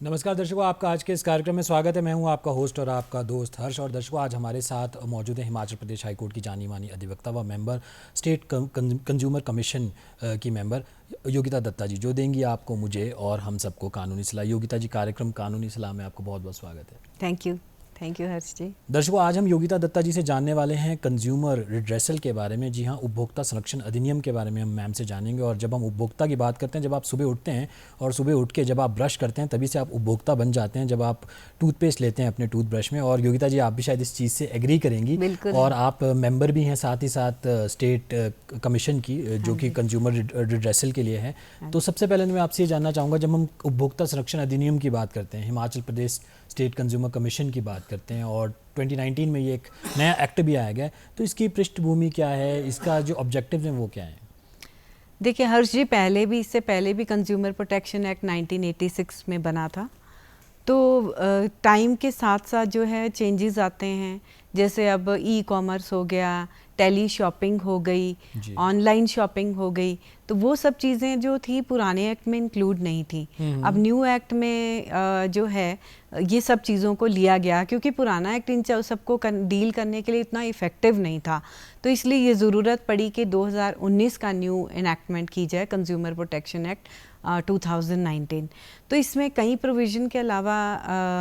नमस्कार दर्शकों, आपका आज के इस कार्यक्रम में स्वागत है। मैं हूं आपका होस्ट और आपका दोस्त हर्ष। और दर्शकों, आज हमारे साथ मौजूद है हिमाचल प्रदेश हाईकोर्ट की जानी मानी अधिवक्ता व मेंबर, स्टेट कंज्यूमर कमीशन की मेंबर योगिता दत्ता जी, जो देंगी आपको, मुझे और हम सबको कानूनी सलाह। योगिता जी, कार्यक्रम कानूनी सलाह में आपको बहुत बहुत स्वागत है। थैंक यू हर्ष जी। दर्शकों, आज हम योगिता दत्ता जी से जानने वाले हैं कंज्यूमर रिड्रेसल के बारे में। जी हाँ, उपभोक्ता संरक्षण अधिनियम के बारे में हम मैम से जानेंगे। और जब हम उपभोक्ता की बात करते हैं, जब आप सुबह उठते हैं और सुबह उठ के जब आप ब्रश करते हैं, तभी से आप उपभोक्ता बन जाते हैं, जब आप टूथपेस्ट लेते हैं अपने टूथब्रश में। और योगिता जी, आप भी शायद इस चीज़ से एग्री करेंगी। और आप मेंबर भी हैं साथ ही साथ स्टेट कमीशन की, जो कि कंज्यूमर रिड्रेसल के लिए है। तो सबसे पहले मैं आपसे ये जानना चाहूँगा, जब हम उपभोक्ता संरक्षण अधिनियम की बात करते हैं, Himachal Pradesh state consumer commission की बात करते हैं, और 2019 में ये एक नया एक्ट भी आया गया, तो इसकी पृष्ठभूमि क्या है, इसका जो ऑब्जेक्टिव है वो क्या है? देखिए हर्ष जी, इससे पहले भी कंज्यूमर प्रोटेक्शन एक्ट 1986 में बना था। तो टाइम के साथ साथ जो है चेंजेस आते हैं, जैसे अब ई कॉमर्स हो गया, टेली शॉपिंग हो गई, ऑनलाइन शॉपिंग हो गई। तो वो सब चीज़ें जो थी पुराने एक्ट में इंक्लूड नहीं थी। अब न्यू एक्ट में जो है ये सब चीज़ों को लिया गया, क्योंकि पुराना एक्ट इन सबको डील करने के लिए इतना इफ़ेक्टिव नहीं था। तो इसलिए ये ज़रूरत पड़ी कि 2019 का न्यू इनैक्टमेंट की जाए, कंज्यूमर प्रोटेक्शन एक्ट 2019। तो इसमें कई प्रोविज़न के अलावा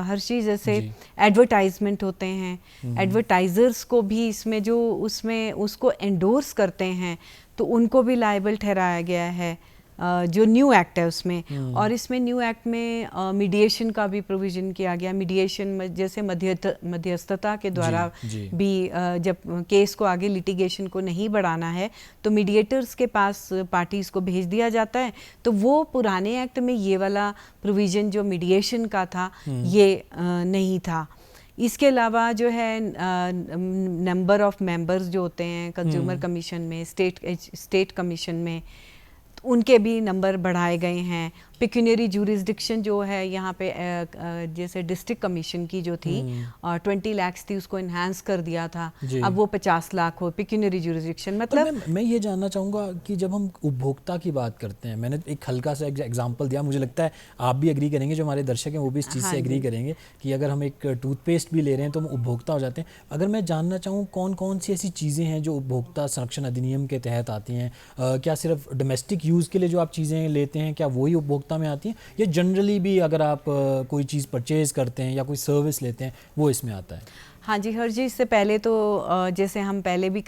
हर चीज़, जैसे एडवर्टाइजमेंट होते हैं, एडवर्टाइज़र्स को भी इसमें जो उसमें उसको एंडोर्स करते हैं तो उनको भी लायबल ठहराया गया है, जो न्यू एक्ट है उसमें। और इसमें न्यू एक्ट में मीडिएशन का भी प्रोविज़न किया गया। मीडिएशन जैसे मध्यस्थता के द्वारा भी जब केस को आगे लिटिगेशन को नहीं बढ़ाना है तो मीडिएटर्स के पास पार्टीज़ को भेज दिया जाता है। तो वो पुराने एक्ट में ये वाला प्रोविज़न जो मीडिएशन का था ये नहीं था। इसके अलावा जो है नंबर ऑफ मेंबर्स जो होते हैं कंज्यूमर कमीशन में, स्टेट कमीशन में, उनके भी नंबर बढ़ाए गए हैं। पिक्यूनरी जूरिसडिक्शन जो है यहाँ पे जैसे डिस्ट्रिक्ट कमीशन की जो थी 20 लाख थी, उसको इन्हांस कर दिया था, अब वो 50 लाख हो पिक्यूनरी जूरिसडिक्शन। मतलब मैं ये जानना चाहूँगा कि जब हम उपभोक्ता की बात करते हैं, मैंने एक हल्का सा एग्जांपल दिया, मुझे लगता है आप भी एग्री करेंगे, जो हमारे दर्शक हैं वो भी इस चीज़ से एग्री करेंगे कि अगर हम एक टूथपेस्ट भी ले रहे हैं तो हम उपभोक्ता हो जाते हैं। अगर मैं जानना चाहूँ कौन कौन सी ऐसी चीज़ें हैं जो उपभोक्ता संरक्षण अधिनियम के तहत आती हैं, क्या सिर्फ डोमेस्टिक यूज़ के लिए जो आप चीज़ें लेते हैं क्या वही उपभोक्ता में आती हैं, या जनरली भी अगर आप कोई चीज़ परचेज करते हैं या कोई सर्विस लेते हैं वो इसमें आता है? हाँ जी हर जी, इससे पहले तो जैसे हम पहले भी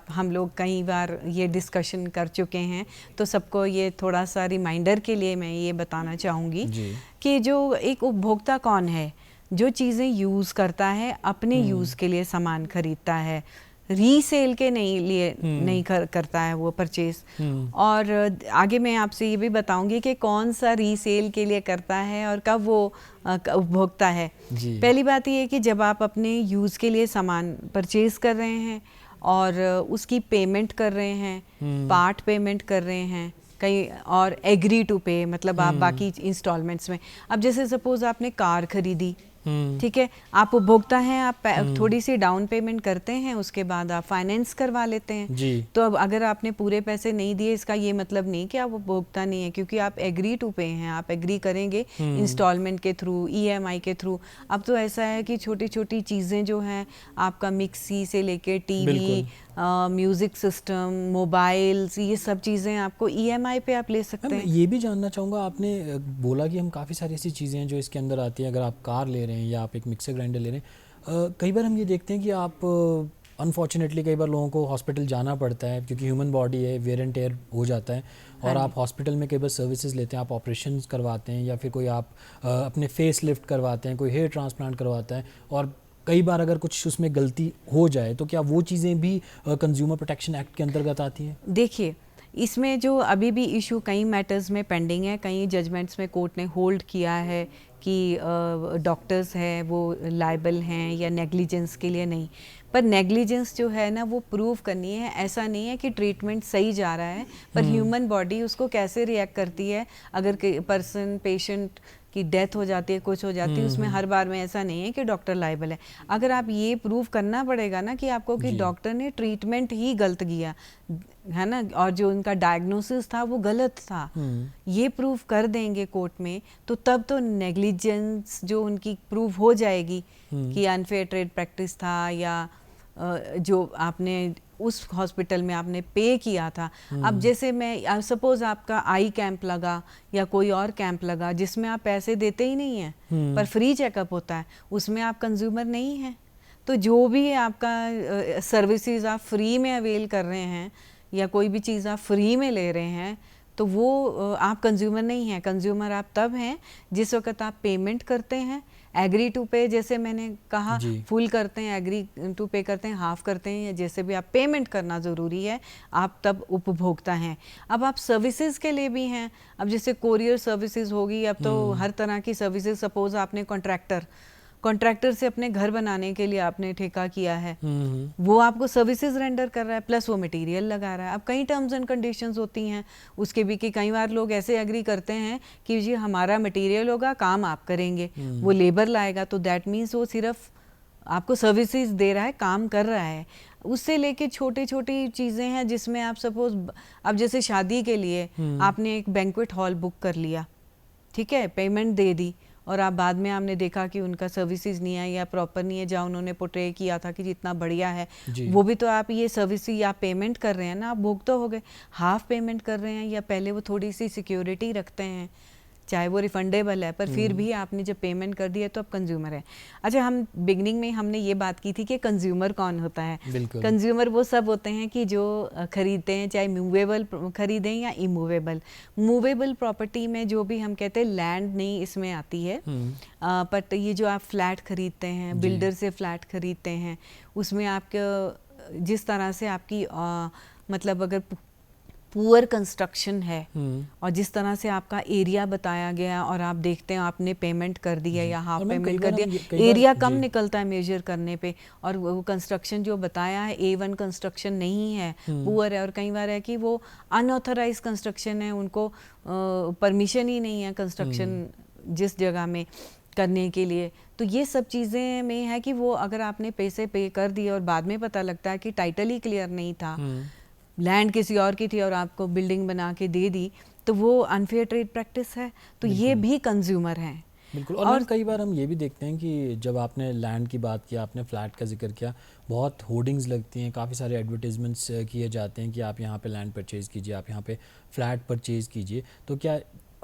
हम लोग कई बार ये डिस्कशन कर चुके हैं, तो सबको ये थोड़ा सा रिमाइंडर के लिए मैं ये बताना चाहूँगी कि जो एक उपभोक्ता कौन है, जो चीज़ें यूज़ करता है, अपने यूज़ के लिए सामान खरीदता है, रीसेल के नहीं करता है वो परचेज। और आगे मैं आपसे ये भी बताऊंगी कि कौन सा रीसेल के लिए करता है और कब वो उपभोक्ता है। पहली बात ये है कि जब आप अपने यूज़ के लिए सामान परचेज कर रहे हैं और उसकी पेमेंट कर रहे हैं, पार्ट पेमेंट कर रहे हैं कहीं, और एग्री टू पे मतलब आप बाकी इंस्टॉलमेंट्स में, अब जैसे सपोज आपने कार खरीदी, ठीक है, आप उपभोक्ता हैं, आप थोड़ी सी डाउन पेमेंट करते हैं, उसके बाद आप फाइनेंस करवा लेते हैं। तो अब अगर आपने पूरे पैसे नहीं दिए, इसका ये मतलब नहीं कि आप उपभोक्ता नहीं है, क्योंकि आप एग्री टू पे हैं, आप एग्री करेंगे इंस्टॉलमेंट के थ्रू, ईएमआई के थ्रू। अब तो ऐसा है कि छोटी छोटी चीज़ें जो हैं, आपका मिक्सी से लेके टीवी, म्यूज़िक सिस्टम, मोबाइल्स, ये सब चीज़ें आपको ईएमआई पे आप ले सकते हैं। ये भी जानना चाहूँगा, आपने बोला कि हम काफ़ी सारी ऐसी चीज़ें हैं जो इसके अंदर आती हैं। अगर आप कार ले रहे हैं या आप एक मिक्सर ग्राइंडर ले रहे हैं, कई बार हम ये देखते हैं कि आप अनफॉर्चुनेटली कई बार लोगों को हॉस्पिटल जाना पड़ता है, क्योंकि ह्यूमन बॉडी है, वेयर एंड टेयर हो जाता है, और आप हॉस्पिटल में कई बार सर्विसेज लेते हैं, आप ऑपरेशन करवाते हैं, या फिर कोई आप अपने फेस लिफ्ट करवाते हैं, कोई हेयर ट्रांसप्लांट करवाता है, और कई बार अगर कुछ उसमें गलती हो जाए तो क्या वो चीज़ें भी कंज्यूमर प्रोटेक्शन एक्ट के अंतर्गत आती हैं? देखिए, इसमें जो अभी भी इशू कई मैटर्स में पेंडिंग है, कई जजमेंट्स में कोर्ट ने होल्ड किया है कि डॉक्टर्स हैं वो लायबल हैं या नेग्लिजेंस के लिए नहीं। पर नेग्लिजेंस जो है ना वो प्रूव करनी है। ऐसा नहीं है कि ट्रीटमेंट सही जा रहा है, पर ह्यूमन बॉडी उसको कैसे रिएक्ट करती है, अगर पर्सन पेशेंट कि डेथ हो जाती है, कुछ हो जाती है, उसमें हर बार में ऐसा नहीं है कि डॉक्टर लायबल है। अगर आप ये प्रूव करना पड़ेगा ना कि आपको कि डॉक्टर ने ट्रीटमेंट ही गलत किया है ना, और जो उनका डायग्नोसिस था वो गलत था, ये प्रूव कर देंगे कोर्ट में, तो तब तो नेग्लिजेंस जो उनकी प्रूव हो जाएगी कि अनफेयर ट्रेड प्रैक्टिस था, या जो आपने उस हॉस्पिटल में आपने पे किया था। अब जैसे मैं सपोज आपका आई कैंप लगा या कोई और कैंप लगा जिसमें आप पैसे देते ही नहीं हैं पर फ्री चेकअप होता है, उसमें आप कंज्यूमर नहीं हैं, तो जो भी आपका सर्विसेज आप फ्री में अवेल कर रहे हैं या कोई भी चीज़ आप फ्री में ले रहे हैं, तो वो आप कंज्यूमर नहीं हैं। कंज्यूमर आप तब हैं जिस वक्त आप पेमेंट करते हैं, एग्री टू पे, जैसे मैंने कहा, फुल करते हैं, एग्री टू पे करते हैं, हाफ करते हैं, या जैसे भी आप पेमेंट करना ज़रूरी है, आप तब उपभोक्ता हैं। अब आप सर्विसेज के लिए भी हैं, अब जैसे कोरियर सर्विसेज होगी, अब तो हर तरह की सर्विसेज, सपोज आपने कॉन्ट्रैक्टर से अपने घर बनाने के लिए आपने ठेका किया है, वो आपको सर्विसेज रेंडर कर रहा है, प्लस वो मटेरियल लगा रहा है। अब कई टर्म्स एंड कंडीशंस होती हैं उसके भी, कि कई बार लोग ऐसे एग्री करते हैं कि जी हमारा मटेरियल होगा, काम आप करेंगे, वो लेबर लाएगा, तो दैट मीन्स वो सिर्फ आपको सर्विसेज दे रहा है, काम कर रहा है। उससे लेके छोटी छोटी चीज़ें हैं जिसमें आप सपोज, अब जैसे शादी के लिए आपने एक बैंक्वेट हॉल बुक कर लिया, ठीक है, पेमेंट दे दी, और आप बाद में आपने देखा कि उनका सर्विसेज नहीं है या प्रॉपर नहीं है, जहाँ उन्होंने पोर्ट्रे किया था कि जितना बढ़िया है, वो भी तो आप ये सर्विसेज आप पेमेंट कर रहे हैं ना, आप भुगतो हो गए, हाफ पेमेंट कर रहे हैं, या पहले वो थोड़ी सी सिक्योरिटी रखते हैं, चाहे वो रिफंडेबल है, पर फिर भी आपने जब पेमेंट कर दिया तो अब कंज्यूमर है। अच्छा, हम बिगनिंग में हमने ये बात की थी कि कंज्यूमर कौन होता है। कंज्यूमर वो सब होते हैं कि जो खरीदते हैं, चाहे मूवेबल खरीदें या इमूवेबल। मूवेबल प्रॉपर्टी में जो भी हम कहते हैं, लैंड नहीं इसमें आती है, बट ये जो आप फ्लैट खरीदते हैं, बिल्डर से फ्लैट खरीदते हैं, उसमें आपके जिस तरह से आपकी मतलब अगर पुअर कंस्ट्रक्शन है और जिस तरह से आपका एरिया बताया गया और आप देखते हैं आपने पेमेंट कर दिया या हाफ पेमेंट कर दिया, एरिया कम निकलता है मेजर करने पे, और वो कंस्ट्रक्शन जो बताया है A1 कंस्ट्रक्शन नहीं है, पुअर है, और कई बार है कि वो अनऑथराइज कंस्ट्रक्शन है, उनको परमिशन ही नहीं है कंस्ट्रक्शन जिस जगह में करने के लिए। तो ये सब चीज़ें में है कि वो अगर आपने पैसे पे कर दिए और बाद में पता लगता है कि टाइटल ही क्लियर नहीं था, लैंड किसी और की थी और आपको बिल्डिंग बना के दे दी, तो वो अनफेयर ट्रेड प्रैक्टिस है, तो ये भी कंज्यूमर हैं। बिल्कुल। और कई बार हम ये भी देखते हैं कि जब आपने लैंड की बात किया, आपने फ्लैट का जिक्र किया, बहुत होर्डिंग्स लगती हैं, काफ़ी सारे एडवर्टीजमेंट्स किए जाते हैं कि आप यहाँ पे लैंड परचेज़ कीजिए, आप यहाँ पे फ्लैट परचेज़ कीजिए। तो क्या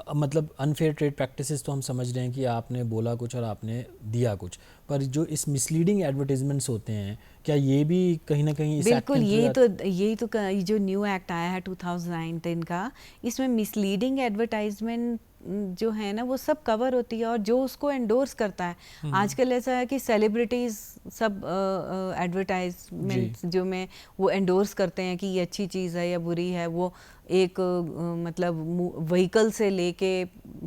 मतलब अनफेयर ट्रेड प्रैक्टिसेस तो हम समझ रहे हैं कि आपने बोला कुछ और आपने दिया कुछ, पर जो इस मिसलीडिंग एडवर्टीजमेंट्स होते हैं, क्या ये भी कहीं ना कहीं इस बिल्कुल, यही तो जो न्यू एक्ट आया है 2019 का, इसमें मिसलीडिंग एडवर्टाइजमेंट जो है ना वो सब कवर होती है, और जो उसको एंडोर्स करता है, आजकल ऐसा है कि सेलिब्रिटीज सब एडवर्टाइजमेंट जो में वो एंडोर्स करते हैं कि ये अच्छी चीज़ है या बुरी है, वो एक मतलब व्हीकल से लेके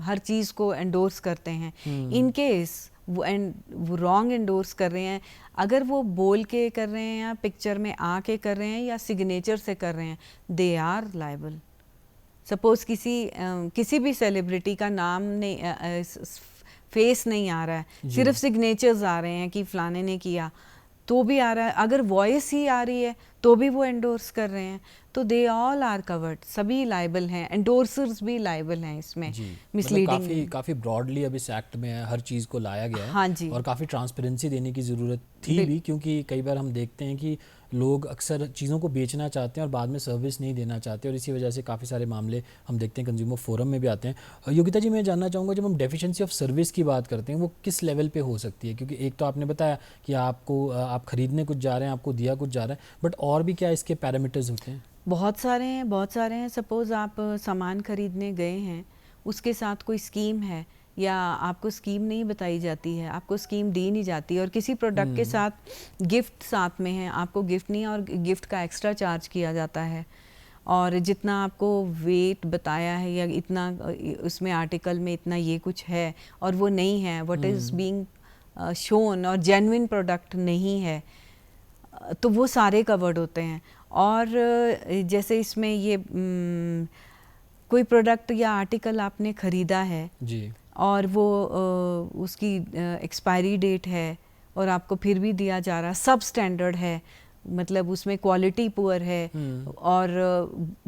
हर चीज़ को एंडोर्स करते हैं। इन केस वो रॉन्ग एंडोर्स कर रहे हैं, अगर वो बोल के कर रहे हैं या पिक्चर में आके कर रहे हैं या सिग्नेचर से कर रहे हैं, दे आर लायबल। सपोज किसी भी सेलिब्रिटी का नाम नहीं, फेस नहीं आ रहा है, सिर्फ सिग्नेचर्स आ रहे हैं कि फलाने ने किया, तो भी आ रहा है, अगर वॉइस ही आ रही है तो भी वो एंडोर्स कर रहे हैं, तो दे ऑल आर कवर्ड, सभी लाइबल हैं, एंडोर्सर्स भी लाइबल हैं इसमें। मिसलीडिंग मतलब काफ़ी ब्रॉडली अब इस एक्ट में हर चीज़ को लाया गया है। हाँ जी। और काफ़ी ट्रांसपेरेंसी देने की ज़रूरत थी भी, क्योंकि कई बार हम देखते हैं कि लोग अक्सर चीज़ों को बेचना चाहते हैं और बाद में सर्विस नहीं देना चाहते, और इसी वजह से काफ़ी सारे मामले हम देखते हैं कंज्यूमर फोरम में भी आते हैं। योगिता जी, मैं जानना चाहूँगा, जब हम डेफिशिएंसी ऑफ सर्विस की बात करते हैं वो किस लेवल पे हो सकती है? क्योंकि एक तो आपने बताया कि आप खरीदने कुछ जा रहे हैं, आपको दिया कुछ जा रहा है, बट और भी क्या इसके पैरामीटर्स होते हैं? बहुत सारे हैं। सपोज़ आप सामान खरीदने गए हैं, उसके साथ कोई स्कीम है या आपको स्कीम नहीं बताई जाती है, आपको स्कीम दी नहीं जाती, और किसी प्रोडक्ट के साथ गिफ्ट साथ में है, आपको गिफ्ट नहीं और गिफ्ट का एक्स्ट्रा चार्ज किया जाता है, और जितना आपको वेट बताया है या इतना उसमें आर्टिकल में इतना ये कुछ है और वो नहीं है, व्हाट इज़ बीइंग शोन, और जेन्युइन प्रोडक्ट नहीं है, तो वो सारे कवर्ड होते हैं। और जैसे इसमें ये कोई प्रोडक्ट या आर्टिकल आपने ख़रीदा है जी, और वो उसकी एक्सपायरी डेट है और आपको फिर भी दिया जा रहा, सब स्टैंडर्ड है, मतलब उसमें क्वालिटी पुअर है और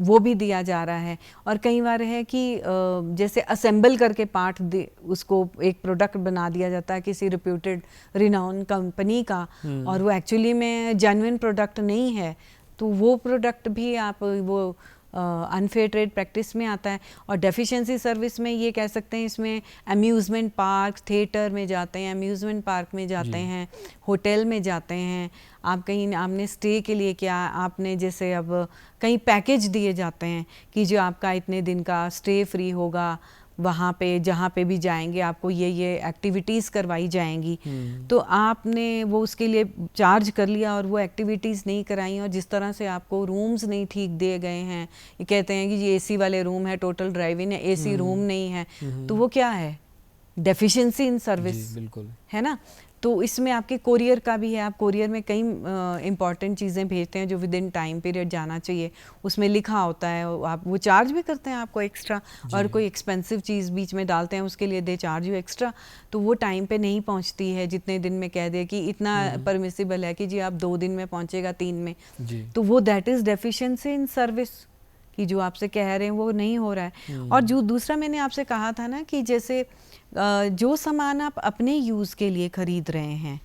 वो भी दिया जा रहा है। और कई बार है कि जैसे असेंबल करके पार्ट उसको एक प्रोडक्ट बना दिया जाता है किसी रिप्यूटेड रिनाउन कंपनी का और वो एक्चुअली में जेन्युइन प्रोडक्ट नहीं है, तो वो प्रोडक्ट भी आप वो अनफेयर ट्रेड प्रैक्टिस में आता है। और डेफिशिएंसी सर्विस में ये कह सकते हैं, इसमें अम्यूज़मेंट पार्क, थिएटर में जाते हैं, अम्यूज़मेंट पार्क में जाते हैं, होटल में जाते हैं, आप कहीं आपने स्टे के लिए क्या, आपने जैसे अब कहीं पैकेज दिए जाते हैं कि जो आपका इतने दिन का स्टे फ्री होगा, वहाँ पे जहाँ पे भी जाएंगे आपको ये एक्टिविटीज़ करवाई जाएंगी, तो आपने वो उसके लिए चार्ज कर लिया और वो एक्टिविटीज़ नहीं कराई, और जिस तरह से आपको रूम्स नहीं ठीक दिए गए हैं, ये कहते हैं कि ये एसी वाले रूम है, टोटल ड्राइव इन है, एसी रूम नहीं है, तो वो क्या है, डेफिशिएंसी इन सर्विस, बिल्कुल है ना। तो इसमें आपके कोरियर का भी है, आप कोरियर में कई इंपॉर्टेंट चीज़ें भेजते हैं जो विद इन टाइम पीरियड जाना चाहिए, उसमें लिखा होता है, आप वो चार्ज भी करते हैं आपको एक्स्ट्रा, और कोई एक्सपेंसिव चीज़ बीच में डालते हैं उसके लिए दे चार्ज यू एक्स्ट्रा, तो वो टाइम पे नहीं पहुंचती है, जितने दिन में कह दे कि इतना परमिसिबल है कि जी आप 2 दिन में पहुंचेगा, 3 में, तो वो that is deficiency in service कि जो आपसे कह रहे हैं वो नहीं हो रहा है। और जो दूसरा मैंने आपसे कहा था ना कि जैसे जो सामान आप अपने यूज़ के लिए खरीद रहे हैं,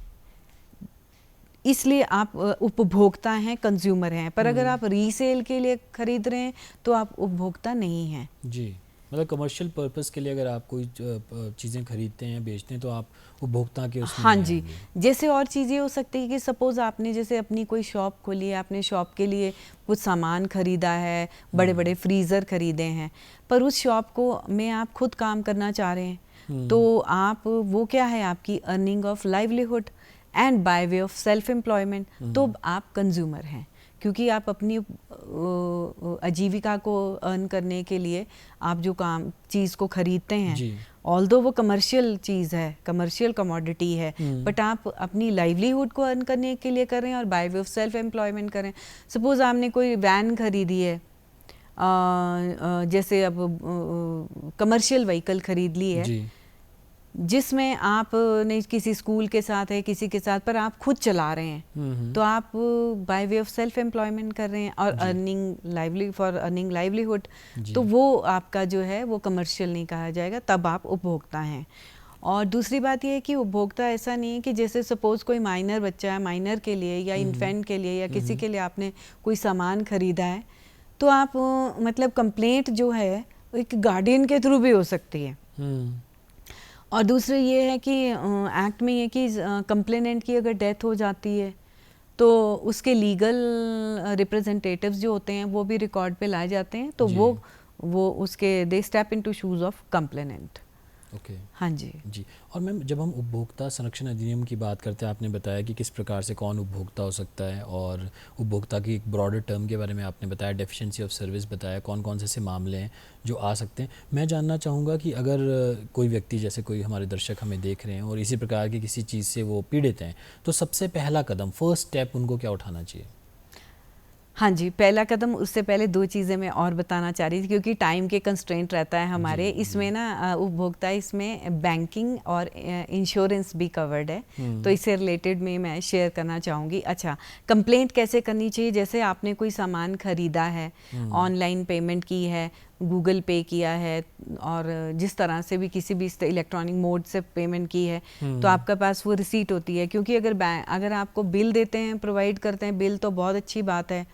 इसलिए आप उपभोक्ता हैं, कंज्यूमर हैं, पर अगर आप रीसेल के लिए खरीद रहे हैं तो आप उपभोक्ता नहीं हैं। जी, मतलब कमर्शियल पर्पस के लिए अगर आप कोई चीज़ें खरीदते हैं, बेचते हैं, तो आप उपभोक्ता के उसमें हाँ जी, जैसे और चीज़ें हो सकती है कि सपोज़ आपने जैसे अपनी कोई शॉप खोली है, आपने शॉप के लिए कुछ सामान खरीदा है, बड़े बड़े फ्रीज़र खरीदे हैं, पर उस शॉप को में आप खुद काम करना चाह रहे हैं, तो आप वो क्या है, आपकी earning of livelihood and by way of self employment, तो आप कंज्यूमर हैं, क्योंकि आप अपनी आजीविका को अर्न करने के लिए आप जो काम चीज़ को खरीदते हैं, ऑल्दो वो कमर्शियल चीज़ है, कमर्शियल कमोडिटी है, बट आप अपनी लाइवलीहुड को अर्न करने के लिए कर रहे हैं और by way of self employment कर रहे हैं। सपोज़ आपने कोई वैन खरीदी है, जैसे अब कमर्शियल व्हीकल खरीद ली है, जिसमें आप ने किसी स्कूल के साथ है, किसी के साथ, पर आप खुद चला रहे हैं, तो आप by way of self employment कर रहे हैं और अर्निंग लाइवलीहुड, तो वो आपका जो है वो कमर्शियल नहीं कहा जाएगा, तब आप उपभोक्ता हैं। और दूसरी बात ये है कि उपभोक्ता ऐसा नहीं है कि जैसे सपोज़ कोई माइनर बच्चा है, माइनर के लिए या इन्फेंट के लिए या किसी के लिए आपने कोई सामान खरीदा है, तो आप मतलब कंप्लेंट जो है एक गार्डियन के थ्रू भी हो सकती है। और दूसरा ये है कि एक्ट में ये कि कंप्लेनेंट की अगर डेथ हो जाती है तो उसके लीगल रिप्रेजेंटेटिव्स जो होते हैं वो भी रिकॉर्ड पे लाए जाते हैं, तो वो उसके दे step into shoes of complainant. Okay, हाँ जी जी। और मैम, जब हम उपभोक्ता संरक्षण अधिनियम की बात करते हैं, आपने बताया कि किस प्रकार से कौन उपभोक्ता हो सकता है, और उपभोक्ता की एक ब्रॉडर टर्म के बारे में आपने बताया, डेफिशिएंसी ऑफ सर्विस बताया, कौन कौन से ऐसे मामले हैं जो आ सकते हैं। मैं जानना चाहूँगा कि अगर कोई व्यक्ति, जैसे कोई हमारे दर्शक हमें देख रहे हैं और इसी प्रकार की किसी चीज़ से वो पीड़ित हैं, तो सबसे पहला कदम, फर्स्ट स्टेप उनको क्या उठाना चाहिए? हाँ जी, पहला कदम, उससे पहले 2 चीज़ें मैं और बताना चाह रही थी, क्योंकि टाइम के कंस्ट्रेंट रहता है हमारे इसमें ना, उपभोक्ता इसमें बैंकिंग और इंश्योरेंस भी कवर्ड है, तो इससे रिलेटेड में मैं शेयर करना चाहूँगी। अच्छा, कंप्लेंट कैसे करनी चाहिए? जैसे आपने कोई सामान खरीदा है, ऑनलाइन पेमेंट की है, गूगल पे किया है, और जिस तरह से भी किसी भी इलेक्ट्रॉनिक मोड से पेमेंट की है, तो आपके पास वो रिसीट होती है, क्योंकि अगर आपको बिल देते हैं, प्रोवाइड करते हैं बिल, तो बहुत अच्छी बात है।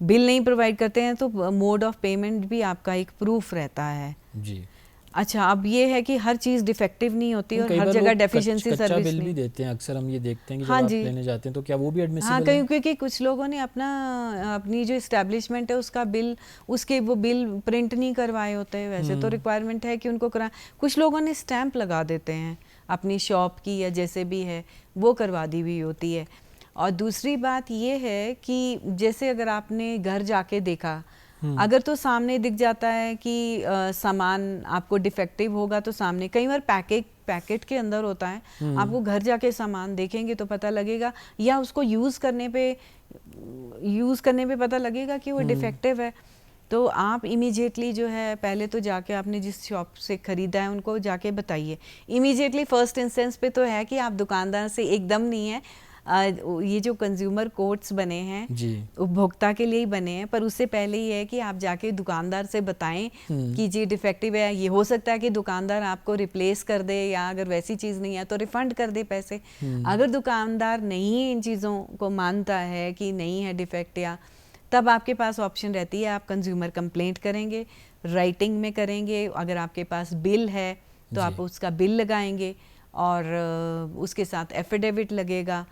बिल नहीं प्रोवाइड करते हैं तो मोड ऑफ पेमेंट भी आपका एक प्रूफ रहता है जी। अच्छा, अब ये है कि हर चीज़ डिफेक्टिव नहीं होती और हर जगह डेफिशिएंसी सर्विस बिल भी देते हैं, अक्सर हम ये देखते हैं कि जब आप लेने जाते हैं तो क्या वो भी एडमिसिबल है? क्योंकि कुछ लोगों ने अपनी जो इस्टेब्लिशमेंट है उसका बिल, उसके वो बिल प्रिंट नहीं करवाए होते हैं। वैसे तो रिक्वायरमेंट है कि उनको करा, कुछ लोगों ने स्टैंप लगा देते हैं अपनी शॉप की या जैसे भी है, वो करवा दी हुई होती है। और दूसरी बात ये है कि जैसे अगर आपने घर जाके देखा, अगर तो सामने दिख जाता है कि सामान आपको डिफेक्टिव होगा, तो सामने कई बार पैकेट के अंदर होता है, आपको घर जाके सामान देखेंगे तो पता लगेगा, या उसको यूज़ करने पे पता लगेगा कि वो डिफेक्टिव है। तो आप इमीडिएटली जो है पहले तो जाके आपने जिस शॉप से ख़रीदा है उनको जाके बताइए। इमीडिएटली फर्स्ट इंस्टेंस पे तो है कि आप दुकानदार से एकदम नहीं है, ये जो कंज्यूमर कोर्ट्स बने हैं जी, उपभोक्ता के लिए ही बने हैं, पर उससे पहले ये है कि आप जाके दुकानदार से बताएं कि जी डिफेक्टिव है। ये हो सकता है कि दुकानदार आपको रिप्लेस कर दे, या अगर वैसी चीज़ नहीं है तो रिफ़ंड कर दे पैसे। अगर दुकानदार नहीं इन चीज़ों को मानता है कि नहीं है डिफेक्ट, या तब आपके पास ऑप्शन रहती है, आप कंज्यूमर कंप्लेंट करेंगे, राइटिंग में करेंगे। अगर आपके पास बिल है तो आप उसका बिल लगाएंगे, और उसके साथ एफिडेविट लगेगा,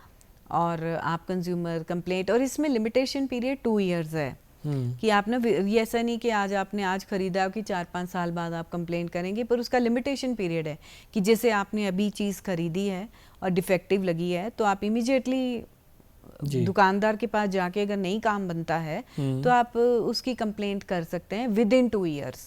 और आप कंज्यूमर कंप्लेंट। और इसमें लिमिटेशन पीरियड 2 इयर्स है कि आपने, ये ऐसा नहीं कि आपने आज खरीदा कि 4-5 साल बाद आप कंप्लेंट करेंगे, पर उसका लिमिटेशन पीरियड है कि जैसे आपने अभी चीज़ खरीदी है और डिफेक्टिव लगी है तो आप इमीडिएटली दुकानदार के पास जाके, अगर नहीं काम बनता है तो आप उसकी कंप्लेंट कर सकते हैं विदिन 2 इयर्स।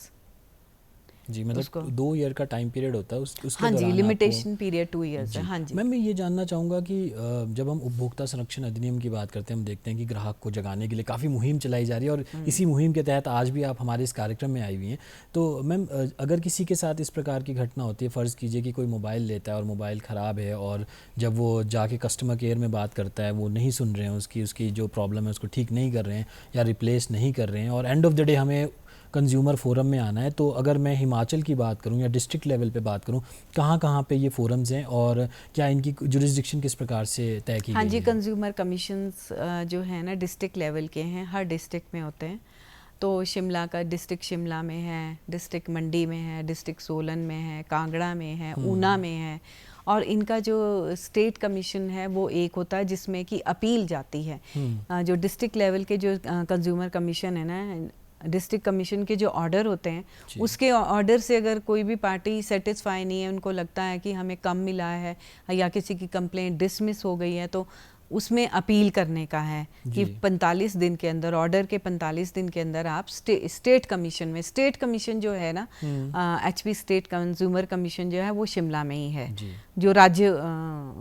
जी, मतलब 2 ईयर का टाइम पीरियड होता है उसके हाँ जी, दौरान लिमिटेशन पीरियड 2 इयर्स है। हाँ जी मैम, मैं ये जानना चाहूँगा कि जब हम उपभोक्ता संरक्षण अधिनियम की बात करते हैं, हम देखते हैं कि ग्राहक को जगाने के लिए काफ़ी मुहिम चलाई जा रही है, और इसी मुहिम के तहत आज भी आप हमारे इस कार्यक्रम में आई हुई हैं। तो मैम, अगर किसी के साथ इस प्रकार की घटना होती है, फ़र्ज़ कीजिए कि कोई मोबाइल लेता है और मोबाइल ख़राब है, और जब वो जाके कस्टमर केयर में बात करता है, वो नहीं सुन रहे हैं उसकी जो प्रॉब्लम है उसको ठीक नहीं कर रहे हैं या रिप्लेस नहीं कर रहे हैं, और एंड ऑफ द डे हमें कंज्यूमर फोरम में आना है, तो अगर मैं हिमाचल की बात करूं या डिस्ट्रिक्ट लेवल पे बात करूं, कहाँ पे ये फोरम्स हैं और क्या इनकी जुरिस्डिक्शन किस प्रकार से तय की गई है? हाँ जी, कंज्यूमर कमीशंस जो है ना डिस्ट्रिक्ट लेवल के हैं, हर डिस्ट्रिक्ट में होते हैं। तो शिमला का डिस्ट्रिक्ट शिमला में है, डिस्ट्रिक्ट मंडी में है, डिस्ट्रिक्ट सोलन में है, कांगड़ा में है, ऊना में है, और इनका जो स्टेट कमीशन है वो एक होता है जिसमें कि अपील जाती है। जो डिस्ट्रिक्ट लेवल के जो कंज्यूमर कमीशन है ना, डिस्ट्रिक्ट कमीशन के जो ऑर्डर होते हैं, उसके ऑर्डर से अगर कोई भी पार्टी सेटिस्फाई नहीं है, उनको लगता है कि हमें कम मिला है या किसी की कंप्लेंट डिसमिस हो गई है, तो उसमें अपील करने का है कि 45 दिन के अंदर, ऑर्डर के 45 दिन के अंदर आप स्टेट कमीशन में, स्टेट कमीशन जो है ना HP स्टेट कंज्यूमर कमीशन जो है वो शिमला में ही है, जो राज्य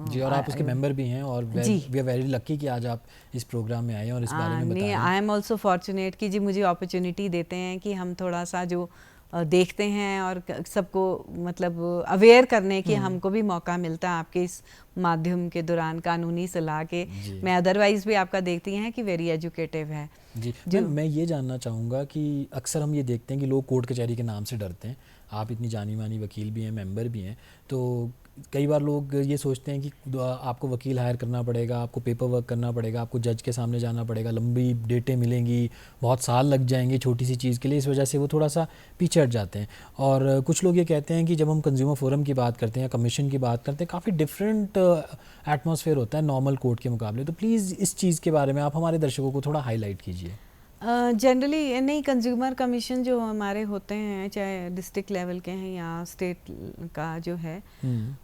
जी, और आप उसके मेंबर भी हैं, और वी आर वेरी लकी कि आज आप इस प्रोग्राम में आए हैं और इस बारे में बता रहे हैं। आई एम ऑल्सो फॉर्चुनेट कि जी मुझे अपॉर्चुनिटी देते हैं कि हम थोड़ा सा जो देखते हैं और सबको मतलब अवेयर करने की हमको भी मौका मिलता है आपके इस माध्यम के दौरान कानूनी सलाह के। मैं अदरवाइज भी आपका देखती हैं कि वेरी एजुकेटिव है जी। मैं ये जानना चाहूँगा कि अक्सर हम ये देखते हैं कि लोग कोर्ट कचहरी के नाम से डरते हैं। आप इतनी जानी मानी वकील भी हैं, मेंबर भी हैं, तो कई बार लोग ये सोचते हैं कि आपको वकील हायर करना पड़ेगा, आपको पेपर वर्क करना पड़ेगा, आपको जज के सामने जाना पड़ेगा, लंबी डेटें मिलेंगी, बहुत साल लग जाएंगे छोटी सी चीज़ के लिए। इस वजह से वो थोड़ा सा पीछे हट जाते हैं। और कुछ लोग ये कहते हैं कि जब हम कंज्यूमर फोरम की बात करते हैं या कमीशन की बात करते हैं, काफ़ी डिफरेंट एटमॉस्फेयर होता है नॉर्मल कोर्ट के मुकाबले। तो प्लीज़ इस चीज़ के बारे में आप हमारे दर्शकों को थोड़ा हाईलाइट कीजिए। जनरली नहीं, कंज्यूमर कमीशन जो हमारे होते हैं, चाहे डिस्ट्रिक्ट लेवल के हैं या स्टेट का जो है,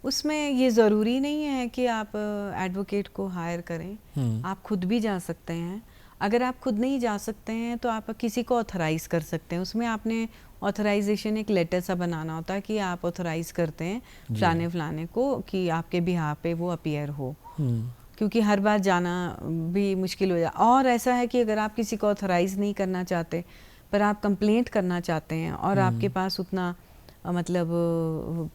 उसमें ये ज़रूरी नहीं है कि आप एडवोकेट को हायर करें, आप खुद भी जा सकते हैं। अगर आप खुद नहीं जा सकते हैं तो आप किसी को ऑथराइज़ कर सकते हैं। उसमें आपने ऑथराइजेशन एक लेटर सा बनाना होता है कि आप ऑथराइज़ करते हैं फलाने फलाने को कि आपके बिहाफ पे वो अपीयर हो, क्योंकि हर बार जाना भी मुश्किल हो जाए। और ऐसा है कि अगर आप किसी को ऑथराइज़ नहीं करना चाहते पर आप कंप्लेंट करना चाहते हैं और आपके पास उतना मतलब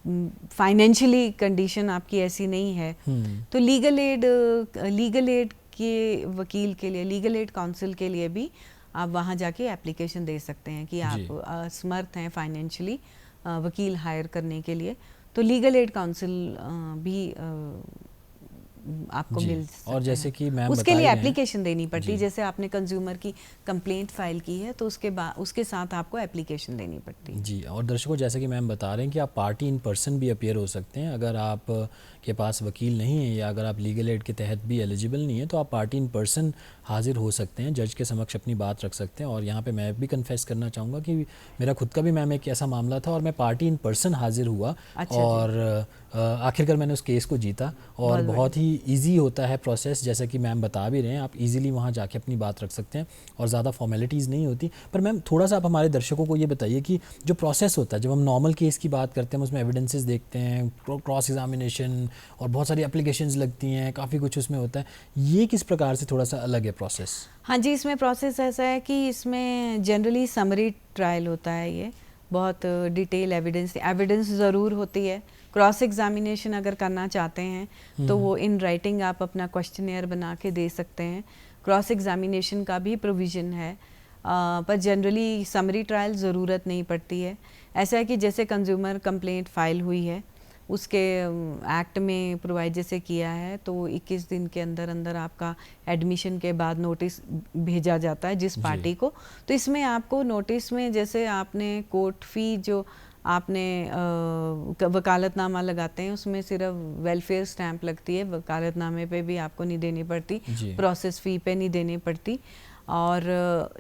फाइनेंशियली कंडीशन आपकी ऐसी नहीं है, तो लीगल एड के वकील के लिए, लीगल एड काउंसिल के लिए भी आप वहाँ जाके एप्लीकेशन दे सकते हैं कि आप असमर्थ हैं फाइनेंशियली वकील हायर करने के लिए, तो लीगल एड काउंसिल भी आपको मिल सकता और जैसे कि मैम उसके लिए एप्लीकेशन देनी पड़ती है। जैसे आपने कंज्यूमर की कंप्लेंट फाइल की है तो उसके साथ आपको एप्लीकेशन देनी पड़ती है। जी, और दर्शकों जैसे कि मैम बता रहे हैं कि आप पार्टी इन पर्सन भी अपीयर हो सकते हैं। अगर आप के पास वकील नहीं है या अगर आप लीगल एड के तहत भी एलिजिबल नहीं है तो आप पार्टी इन पर्सन हाजिर हो सकते हैं, जज के समक्ष अपनी बात रख सकते हैं। और यहाँ पे मैं भी कन्फेस करना चाहूँगा कि मेरा खुद का भी मैम एक ऐसा मामला था और मैं पार्टी इन पर्सन हाजिर हुआ। और आखिरकार मैंने उस केस को जीता और बहुत ही ईजी होता है प्रोसेस, जैसा कि मैम बता भी रहे हैं। आप इजीली वहाँ जाके अपनी बात रख सकते हैं और ज़्यादा फॉर्मेलिटीज़ नहीं होती। पर मैम थोड़ा सा आप हमारे दर्शकों को ये बताइए कि जो प्रोसेस होता है, जब हम नॉर्मल केस की बात करते हैं उसमें एविडेंसेस देखते हैं, क्रॉस एग्जामिनेशन, रजिस्ट्रेशन और बहुत सारी एप्लीकेशंस लगती हैं, काफ़ी कुछ उसमें होता है। ये किस प्रकार से थोड़ा सा अलग है प्रोसेस? हाँ जी, इसमें प्रोसेस ऐसा है कि इसमें जनरली समरी ट्रायल होता है, ये बहुत डिटेल एविडेंस ज़रूर होती है। क्रॉस एग्जामिनेशन अगर करना चाहते हैं तो वो इन राइटिंग आप अपना क्वेश्चनियर बना के दे सकते हैं। क्रॉस एग्जामिनेशन का भी प्रोविज़न है, पर जनरली समरी ट्रायल ज़रूरत नहीं पड़ती है। ऐसा है कि जैसे कंज्यूमर कंप्लेंट फाइल हुई है, उसके एक्ट में प्रोवाइड जैसे किया है, तो 21 दिन के अंदर अंदर आपका एडमिशन के बाद नोटिस भेजा जाता है जिस पार्टी को। तो इसमें आपको नोटिस में जैसे आपने कोर्ट फ़ी जो आपने वकालतनामा लगाते हैं उसमें सिर्फ वेलफेयर स्टैंप लगती है, वकालतनामे पे भी आपको नहीं देनी पड़ती, प्रोसेस फ़ी पे नहीं देनी पड़ती। और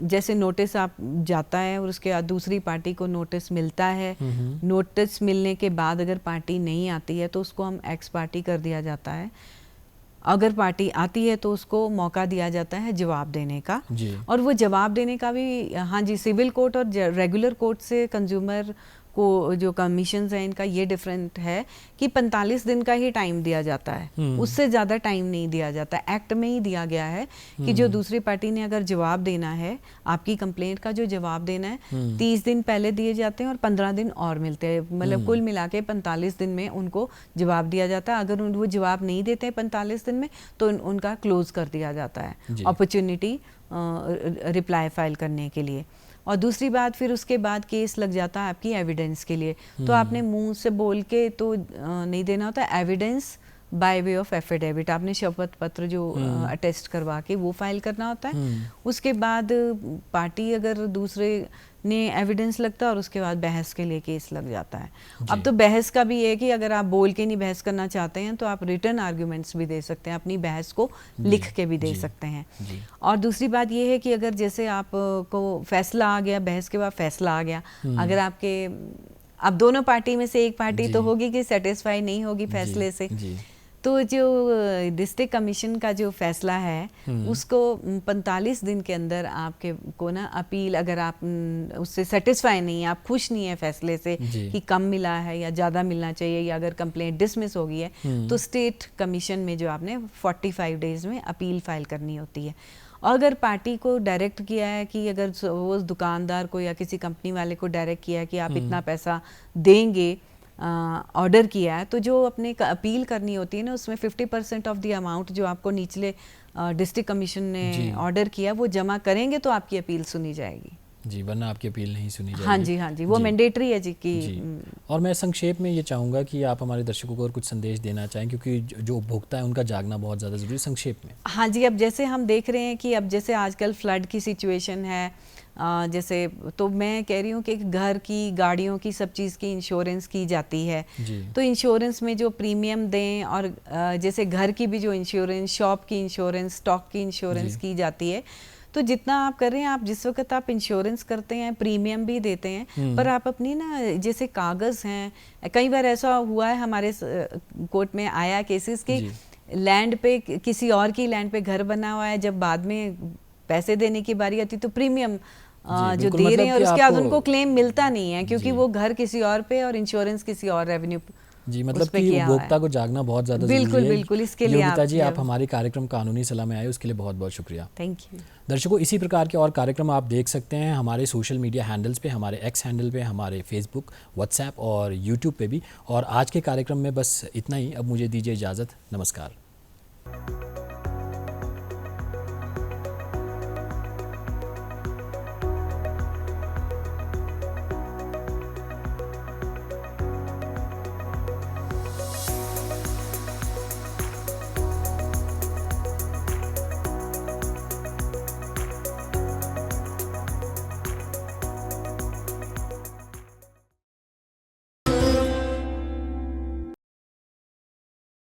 जैसे नोटिस आप जाता है और उसके बाद दूसरी पार्टी को नोटिस मिलता है, नोटिस मिलने के बाद अगर पार्टी नहीं आती है तो उसको हम एक्स पार्टी कर दिया जाता है। अगर पार्टी आती है तो उसको मौका दिया जाता है जवाब देने का जी। और वो जवाब देने का भी, हाँ जी, सिविल कोर्ट और रेगुलर कोर्ट से कंज्यूमर को जो कमीशंस हैं इनका ये डिफरेंट है कि 45 दिन का ही टाइम दिया जाता है, उससे ज़्यादा टाइम नहीं दिया जाता। एक्ट में ही दिया गया है कि जो दूसरी पार्टी ने अगर जवाब देना है, आपकी कंप्लेंट का जो जवाब देना है, 30 दिन पहले दिए जाते हैं और 15 दिन और मिलते हैं, मतलब कुल मिला के 45 दिन में उनको जवाब दिया जाता है। अगर वो जवाब नहीं देते हैं 45 दिन में तो उनका क्लोज कर दिया जाता है अपॉर्चुनिटी रिप्लाई फाइल करने के लिए। और दूसरी बात, फिर उसके बाद केस लग जाता है आपकी एविडेंस के लिए। तो आपने मुंह से बोल के तो नहीं देना होता, evidence by way of affidavit, आपने शपथ पत्र जो अटेस्ट करवा के वो फाइल करना होता है। उसके बाद पार्टी अगर दूसरे ने एविडेंस लगता है और उसके बाद बहस के लिए केस लग जाता है। अब तो बहस का भी है कि अगर आप बोल के नहीं बहस करना चाहते हैं तो आप रिटर्न आर्ग्यूमेंट्स भी दे सकते हैं, अपनी बहस को लिख के भी दे सकते हैं। और दूसरी बात ये है कि अगर जैसे आप को फैसला आ गया, बहस के बाद फैसला आ गया, अगर आपके अब दोनों पार्टी में से एक पार्टी तो होगी कि सेटिस्फाई नहीं होगी फैसले से, तो जो डिस्ट्रिक्ट कमीशन का जो फैसला है उसको 45 दिन के अंदर आपके को ना अपील, अगर आप उससे सेटिस्फाई नहीं है, आप खुश नहीं है फैसले से कि कम मिला है या ज़्यादा मिलना चाहिए, या अगर कंप्लेंट डिसमिस हो गई है तो स्टेट कमीशन में जो आपने 45 डेज में अपील फाइल करनी होती है। और अगर पार्टी को डायरेक्ट किया है कि अगर वो दुकानदार को या किसी कंपनी वाले को डायरेक्ट किया है कि आप इतना पैसा देंगे, ऑर्डर किया है, तो जो अपने अपील करनी होती है ना, उसमें 50% ऑफ द अमाउंट जो आपको निचले डिस्ट्रिक्ट कमीशन ने ऑर्डर किया वो जमा करेंगे तो आपकी अपील सुनी जाएगी जी, वरना आपकी अपील नहीं सुनी जाएगी। हाँ जी, हाँ जी, वो मैंडेटरी है जी की। और मैं संक्षेप में ये चाहूँगा कि आप हमारे दर्शकों को और कुछ संदेश देना चाहें, क्योंकि जो उपभोक्ता है उनका जागना बहुत ज़्यादा ज़रूरी है, संक्षेप में। हाँ जी, अब जैसे हम देख रहे हैं कि अब जैसे आजकल फ्लड की सिचुएशन है, जैसे तो मैं कह रही हूँ कि घर की, गाड़ियों की, सब चीज़ की इंश्योरेंस की जाती है। तो इंश्योरेंस में जो प्रीमियम दें, और जैसे घर की भी जो इंश्योरेंस, शॉप की इंश्योरेंस, स्टॉक की इंश्योरेंस की जाती है, तो जितना आप कर रहे हैं, आप जिस वक्त आप इंश्योरेंस करते हैं, प्रीमियम भी देते हैं, पर आप अपनी ना जैसे कागज़ हैं, कई बार ऐसा हुआ है हमारे कोर्ट में आया केसेस कि लैंड पे, किसी और की लैंड पे घर बना हुआ है, जब बाद में पैसे देने की बारी आती तो प्रीमियम जो दे रहे हैं और उसके बाद उनको क्लेम मिलता नहीं है, क्योंकि वो घर किसी और पे और इंश्योरेंस किसी और रेवेन्यू जी, मतलब कि उपभोक्ता को जागना बहुत ज़्यादा ज़रूरी है। बिल्कुल बिल्कुल, इसके लिए योगिता जी, आप हमारे कार्यक्रम कानूनी सलाह में आए, उसके लिए बहुत बहुत शुक्रिया। Thank you. दर्शकों, इसी प्रकार के और कार्यक्रम आप देख सकते हैं हमारे सोशल मीडिया हैंडल्स पे, हमारे एक्स हैंडल पे, हमारे फेसबुक, व्हाट्सएप और यूट्यूब पे भी। और आज के कार्यक्रम में बस इतना ही। अब मुझे दीजिए इजाज़त। नमस्कार।